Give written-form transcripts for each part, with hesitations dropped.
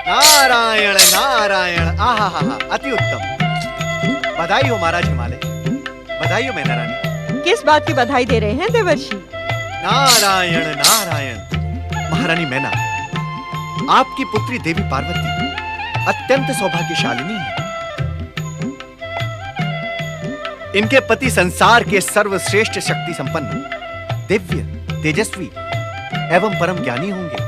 नारायण नारायण, आहा हा हा, अति उत्तम। बधाई हो महाराज हिमालय, बधाई हो मैना रानी। किस बात की बधाई दे रहे हैं देवर्षि? नारायण नारायण। महारानी मैना, आपकी पुत्री देवी पार्वती अत्यंत सौभाग्यशालिनी है। इनके पति संसार के सर्वश्रेष्ठ शक्ति संपन्न, दिव्य, तेजस्वी एवं परम ज्ञानी होंगे।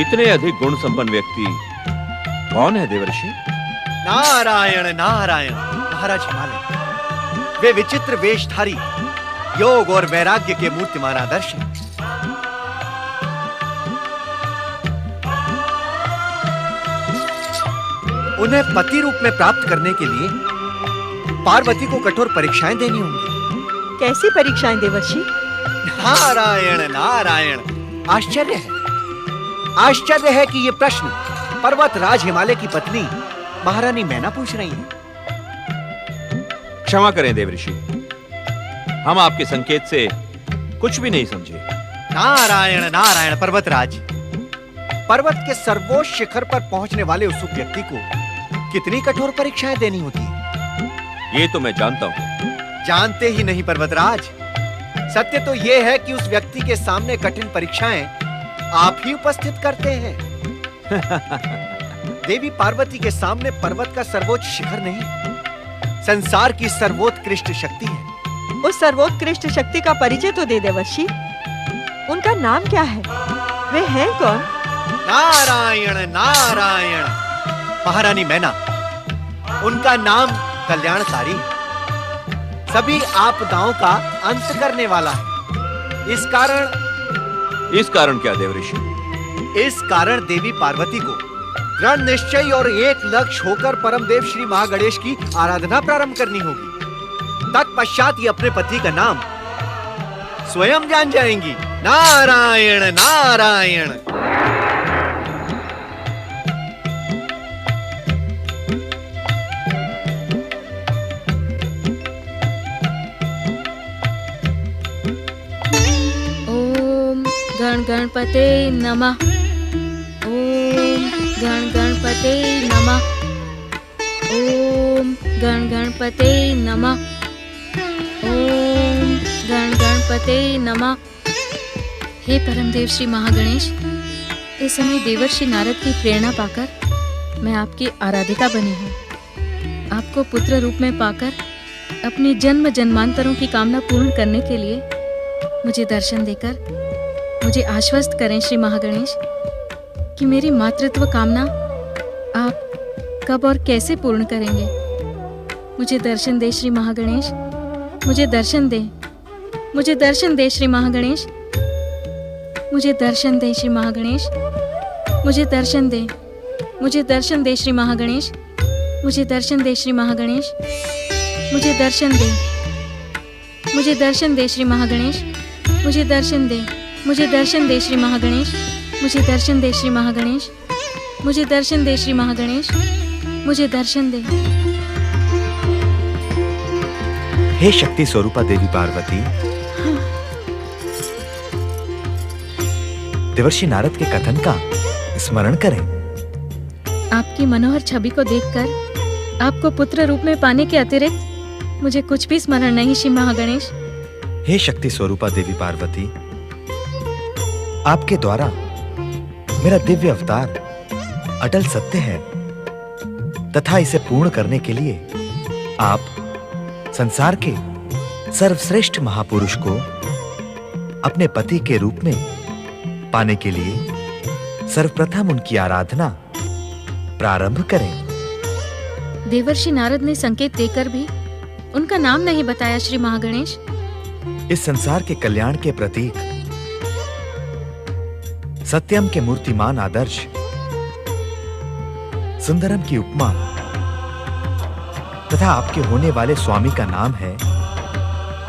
इतने अधिक गुण संपन्न व्यक्ति कौन है देवर्षि? नारायण नारायण। महाराज हिमालय, वे विचित्र वेशधारी, योग और वैराग्य के मूर्तिमान आदर्श हैं। उन्हें पति रूप में प्राप्त करने के लिए पार्वती को कठोर परीक्षाएं देनी होंगी। कैसी परीक्षाएं देवर्षि? नारायण नारायण। आश्चर्य है, आश्चर्य है कि ये प्रश्न पर्वतराज हिमालय की पत्नी महारानी मैना पूछ रही हैं। क्षमा करें देवर्षि, हम आपके संकेत से कुछ भी नहीं समझे। नारायण नारायण। पर्वतराज, पर्वत के सर्वोच्च शिखर पर पहुंचने वाले उत्सुक व्यक्ति को कितनी कठोर परीक्षाएं देनी होती हैं? ये तो मैं जानता हूं। जानते ही नहीं पर्वतराज, सत्य तो यह है कि उस व्यक्ति के सामने कठिन परीक्षाएं आप ही उपस्थित करते हैं। देवी पार्वती के सामने पर्वत का सर्वोच्च शिखर नहीं, संसार की सर्वोत्कृष्ट शक्ति है। उस सर्वोत्कृष्ट शक्ति का परिचय तो दे देवर्षि। उनका नाम क्या है? वे हैं कौन? नारायण नारायण। महारानी मैना, उनका नाम कल्याणकारी है, सभी आपदाओं का अंत करने वाला है। इस कारण क्या देवर्षि? इस कारण देवी पार्वती को दृढ़ निश्चय और एक लक्ष्य होकर परमदेव श्री महागणेश की आराधना प्रारंभ करनी होगी। तत्पश्चात ये अपने पति का नाम स्वयं जान जाएंगी। नारायण नारायण। गण गणपते नमः। ओम गण गणपते नमः। ओम गण गणपते नमः। ओम गण गणपते नमः। हे परमदेव श्री महागणेश, इस समय देवर्षि नारद की प्रेरणा पाकर मैं आपकी आराधिका बनी हूँ। आपको पुत्र रूप में पाकर अपनी जन्म जन्मांतरों की कामना पूर्ण करने के लिए मुझे दर्शन देकर मुझे आश्वस्त करें श्री महागणेश कि मेरी मातृत्व कामना आप कब और कैसे पूर्ण करेंगे। मुझे दर्शन दे श्री महागणेश, मुझे दर्शन दे, मुझे दर्शन दे श्री महागणेश, मुझे दर्शन दे श्री महागणेश, मुझे दर्शन दे, मुझे दर्शन दे श्री महागणेश, मुझे दर्शन दे श्री महागणेश, मुझे दर्शन दे, मुझे दर्शन दे श्री महागणेश, मुझे दर्शन दे, मुझे दर्शन दे श्री महागणेश, मुझे दर्शन दे श्री महागणेश, मुझे दर्शन दे श्री महागणेश, मुझे दर्शन दे। हे शक्ति स्वरूपा देवी पार्वती, देवर्षि नारद के कथन का स्मरण करें। आपकी मनोहर छवि को देखकर आपको पुत्र रूप में पाने के अतिरिक्त मुझे कुछ भी स्मरण नहीं श्री महागणेश। हे शक्ति स्वरूपा देवी पार्वती, आपके द्वारा मेरा दिव्य अवतार अटल सत्य है तथा इसे पूर्ण करने के लिए आप संसार के सर्वश्रेष्ठ महापुरुष को अपने पति के रूप में पाने के लिए सर्वप्रथम उनकी आराधना प्रारंभ करें। देवर्षि नारद ने संकेत देकर भी उनका नाम नहीं बताया श्री महागणेश। इस संसार के कल्याण के प्रतीक, सत्यम के मूर्तिमान आदर्श, सुंदरम की उपमा तथा आपके होने वाले स्वामी का नाम है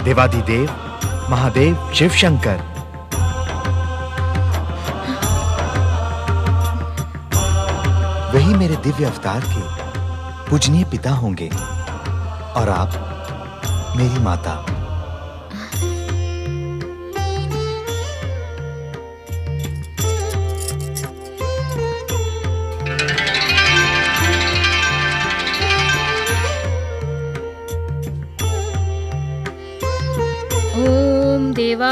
देवाधिदेव महादेव शिव शंकर। वही मेरे दिव्य अवतार के पूजनीय पिता होंगे और आप मेरी माता।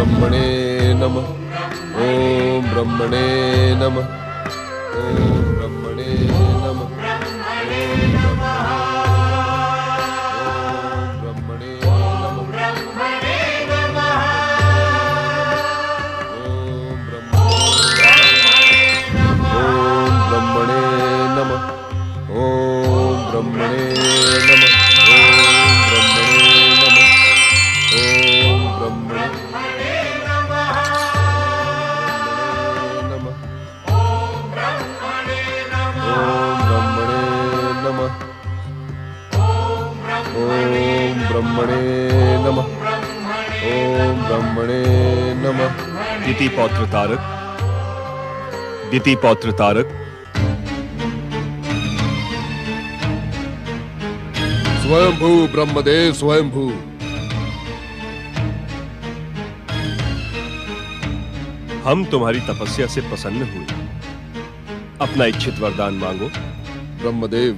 ब्रह्मणे नमः। ओम ब्रह्मणे नमः। ओम ब्रह्मणे नमः। दिति पौत्र तारक, दिति पौत्र तारक, स्वयंभू ब्रह्मदेव स्वयंभू। हम तुम्हारी तपस्या से प्रसन्न हुए। अपना इच्छित वरदान मांगो। ब्रह्मदेव,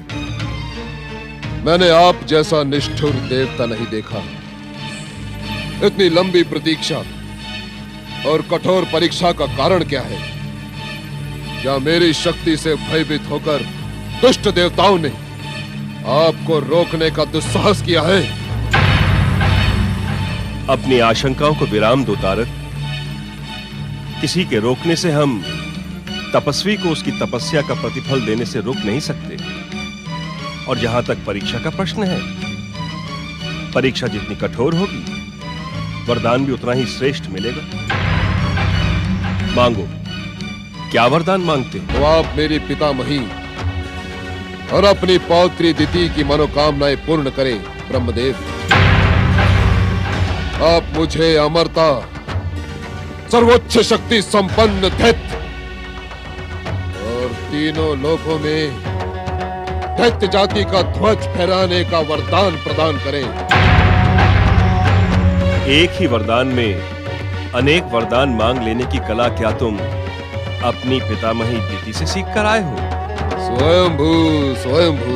मैंने आप जैसा निष्ठुर देवता नहीं देखा। इतनी लंबी प्रतीक्षा और कठोर परीक्षा का कारण क्या है? क्या मेरी शक्ति से भयभीत होकर दुष्ट देवताओं ने आपको रोकने का दुस्साहस किया है? अपनी आशंकाओं को विराम दो तारक। किसी के रोकने से हम तपस्वी को उसकी तपस्या का प्रतिफल देने से रोक नहीं सकते। और जहां तक परीक्षा का प्रश्न है, परीक्षा जितनी कठोर होगी, वरदान भी उतना ही श्रेष्ठ मिलेगा। मांगो, क्या वरदान मांगते हो? तो आप मेरी पितामही और अपनी पौत्री दिति की मनोकामनाएं पूर्ण करें। ब्रह्मदेव, आप मुझे अमरता, सर्वोच्च शक्ति संपन्न दैत्य और तीनों लोकों में दैत्य जाति का ध्वज फहराने का वरदान प्रदान करें। एक ही वरदान में अनेक वरदान मांग लेने की कला क्या तुम अपनी पितामही दिति से सीख कर आए हो? स्वयंभू स्वयंभू।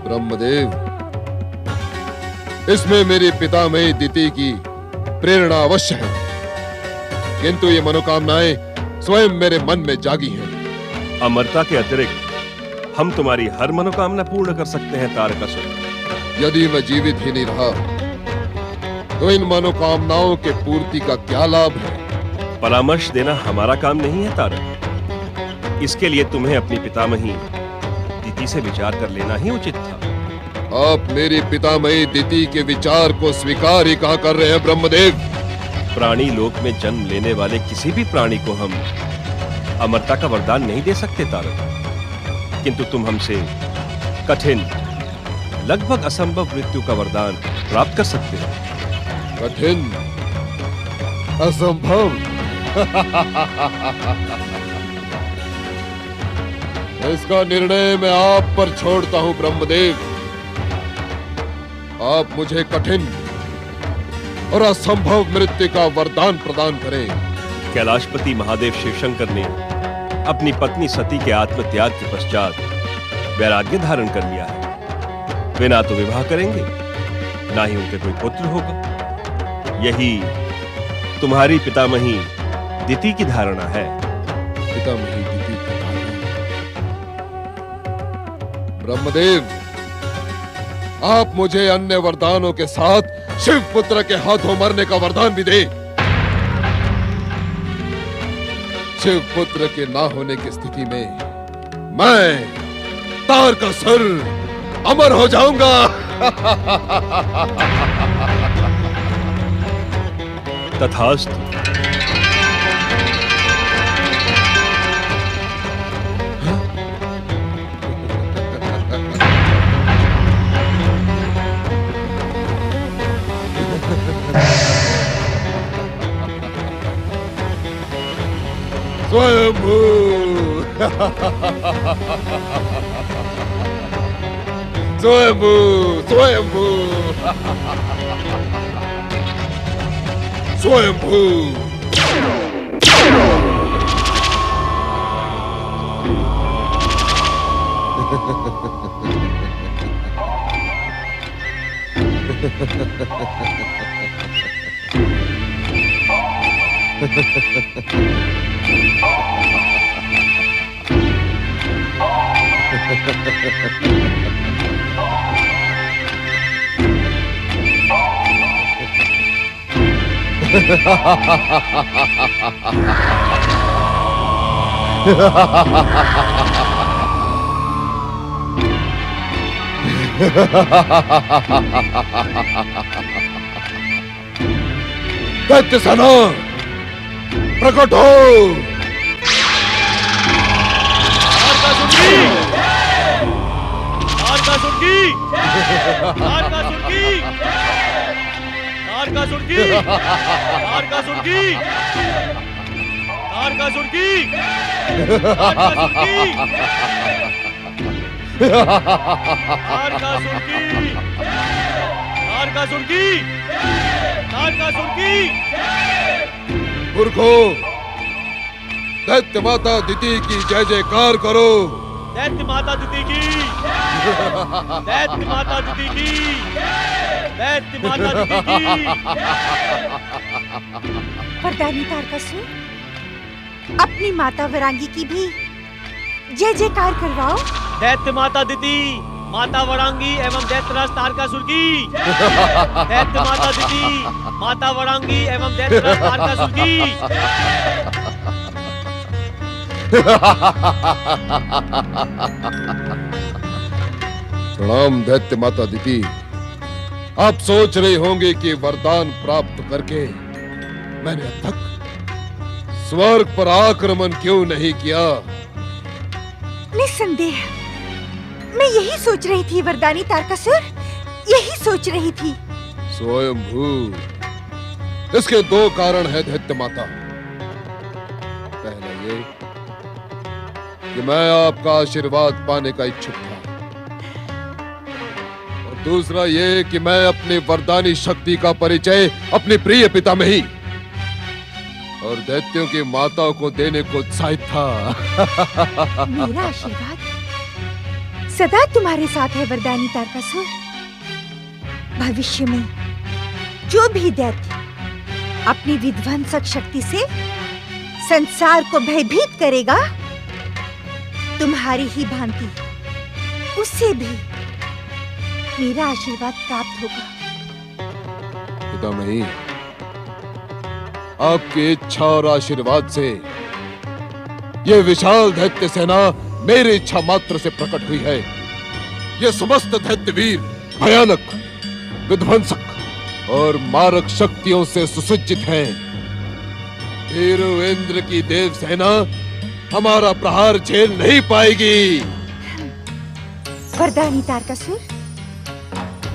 ब्रह्मदेव, इसमें मेरी पितामही दिति की प्रेरणा अवश्य है, किंतु ये मनोकामनाएं स्वयं मेरे मन में जागी हैं। अमरता के अतिरिक्त हम तुम्हारी हर मनोकामना पूर्ण कर सकते हैं तारकासुर। यदि मैं जीवित ही नहीं रहा तो इन मनोकामनाओं के पूर्ति का क्या लाभ है? परामर्श देना हमारा काम नहीं है तारक। इसके लिए तुम्हें अपनी पितामही दिति से विचार कर लेना ही उचित था। आप मेरी पितामही दिति के विचार को स्वीकार ही कहां कर रहे हैं ब्रह्मदेव? प्राणी लोक में जन्म लेने वाले किसी भी प्राणी को हम अमरता का वरदान नहीं दे सकते तारक, किंतु तुम हमसे कठिन, लगभग असंभव मृत्यु का वरदान प्राप्त कर सकते हो। कठिन, असंभव। इसका निर्णय मैं आप पर छोड़ता हूं ब्रह्मदेव। आप मुझे कठिन और असंभव मृत्यु का वरदान प्रदान करें। कैलाशपति महादेव शिवशंकर ने अपनी पत्नी सती के आत्मत्याग के पश्चात वैराग्य धारण कर लिया है। वे ना तो विवाह करेंगे, ना ही उनके कोई पुत्र होगा। यही तुम्हारी पितामही दिति की धारणा है। पितामही दिति की धारणा। ब्रह्मदेव, आप मुझे अन्य वरदानों के साथ शिव पुत्र के हाथों मरने का वरदान भी दे। शिव पुत्र के ना होने की स्थिति में मैं तारकासुर अमर हो जाऊंगा। तथास्तु। स्वयंभू। स्वयंभू स्वयंभू स्वयंभू। दैत्य सेना प्रकट हो। मूर्खो, दैत्य माता दिति की जय जयकार करो। दैत्य माता दिति की, दैत्य माता दिति की, दैत्य माता दिति की। वरदानी तारकासुर, अपनी माता वरांगी की भी जय जयकार करवाओ। दैत्य माता दिति, माता वरांगी एवं दैत्यराज तारकासुर की। दैत्य माता दिति, माता वरांगी एवं दैत्यराज तारकासुर की। प्रणाम दैत्य माता दिति। आप सोच रहे होंगे कि वरदान प्राप्त करके मैंने अब तक स्वर्ग पर आक्रमण क्यों नहीं किया? निस्संदेह मैं यही सोच रही थी वरदानी तारकासुर, यही सोच रही थी। स्वयंभू, इसके दो कारण है दैत्य माता। पहला ये कि मैं आपका आशीर्वाद पाने का इच्छुक था, और दूसरा ये कि मैं अपनी वरदानी शक्ति का परिचय अपने प्रिय पिता में ही और दैत्यों की माताओं को देने को उत्साहित था। मेरा आशीर्वाद सदा तुम्हारे साथ है वरदानी तारकासुर। भविष्य में जो भी दैत्य अपनी विध्वंसक शक्ति से संसार को भयभीत करेगा, तुम्हारी ही भांति उससे भी मेरा आशीर्वाद प्राप्त होगा। पितामही, आपकी इच्छा और आशीर्वाद से ये विशाल दैत्य सेना मेरी इच्छा मात्र से प्रकट हुई है। ये समस्त दैत्य वीर भयानक, विध्वंसक और मारक शक्तियों से सुसज्जित हैं। वीरो इंद्र की देव सेना हमारा प्रहार झेल नहीं पाएगी। वरदानी तारकासुर,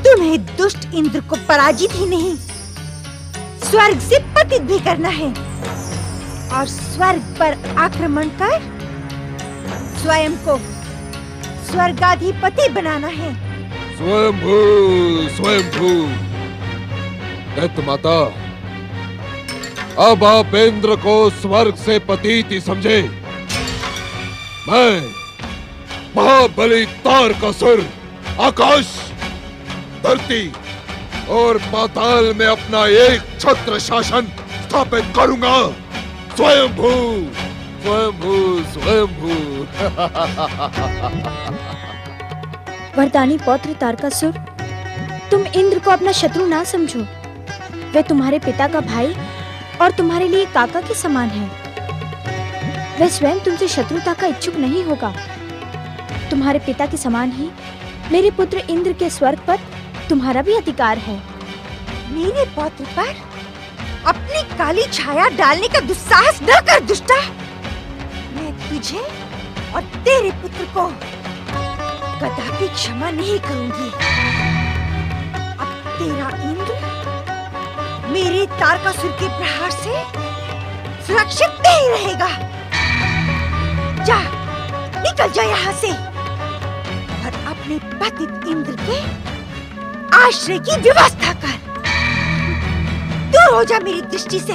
तुम्हें दुष्ट इंद्र को पराजित ही नहीं, स्वर्ग से पतित भी करना है और स्वर्ग पर आक्रमण कर स्वयं को स्वर्गाधिपति बनाना है। स्वयंभू, स्वयंभू। दैत्य माता, अब आप इंद्र को स्वर्ग से पतित ही समझे। मैं महाबली तारकासुर आकाश, धरती और पाताल में अपना एक छत्र शासन स्थापित करूंगा। स्वयंभू, स्वयंभू, स्वयंभू। वरदानी पौत्र तारकासुर, तुम इंद्र को अपना शत्रु ना समझो। वे तुम्हारे पिता का भाई और तुम्हारे लिए काका के समान है। वह स्वयं तुमसे शत्रुता का इच्छुक नहीं होगा। तुम्हारे पिता के समान ही मेरे पुत्र इंद्र के स्वर्ग पर तुम्हारा भी अधिकार है। मेरे पौत्र पर अपनी काली छाया डालने का दुस्साहस न कर दुष्टा। मैं तुझे और तेरे पुत्र को कदापि क्षमा नहीं करूंगी। अब तेरा इंद्र मेरे तारकासुर के प्रहार से सुरक्षित नहीं रहेगा। जा, निकल जा यहाँ से और अपने पतित इंद्र के आश्रय की व्यवस्था कर। दूर हो जा मेरी दृष्टि से।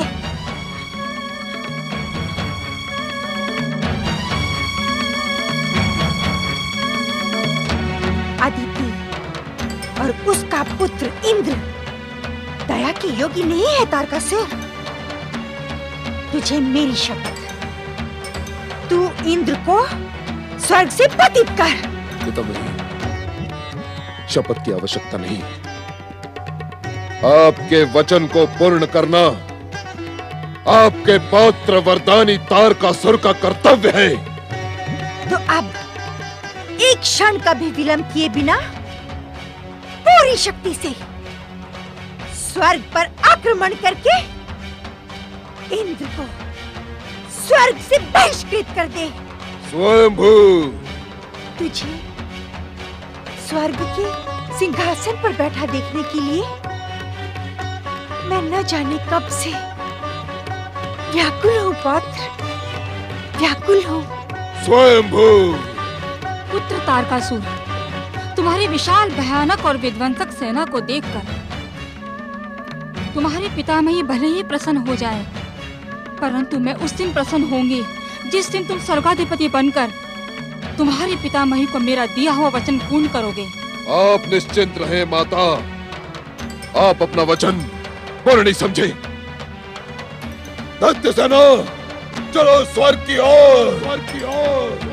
अदिति और उसका पुत्र इंद्र दया के योग्य नहीं है तारकासुर। तुझे मेरी शपथ, तू इंद्र को स्वर्ग से पतित कर। पितामही, शपथ की आवश्यकता नहीं। आपके वचन को पूर्ण करना आपके पौत्र वरदानी तारकासुर का कर्तव्य है। तो अब एक क्षण का भी विलंब किए बिना पूरी शक्ति से स्वर्ग पर आक्रमण करके इंद्र को स्वर्ग से बहिष्कृत कर दे। स्वयंभू, तुझे स्वर्ग के सिंहासन पर बैठा देखने के लिए मैं न जाने कब से व्याकुल हूँ पुत्र, व्याकुल हूँ। स्वयंभू, पुत्र तारकासुर, तुम्हारी विशाल भयानक और विध्वंसक सेना को देखकर तुम्हारे पितामही भले ही प्रसन्न हो जाए, परंतु मैं उस दिन प्रसन्न होंगी जिस दिन तुम स्वर्गाधिपति बनकर तुम्हारे पितामही को मेरा दिया हुआ वचन पूर्ण करोगे। आप निश्चिंत रहें माता, आप अपना वचन पूर्ण नहीं समझे। दैत्य सेना, चलो स्वर्ग की ओर, स्वर्ग की ओर।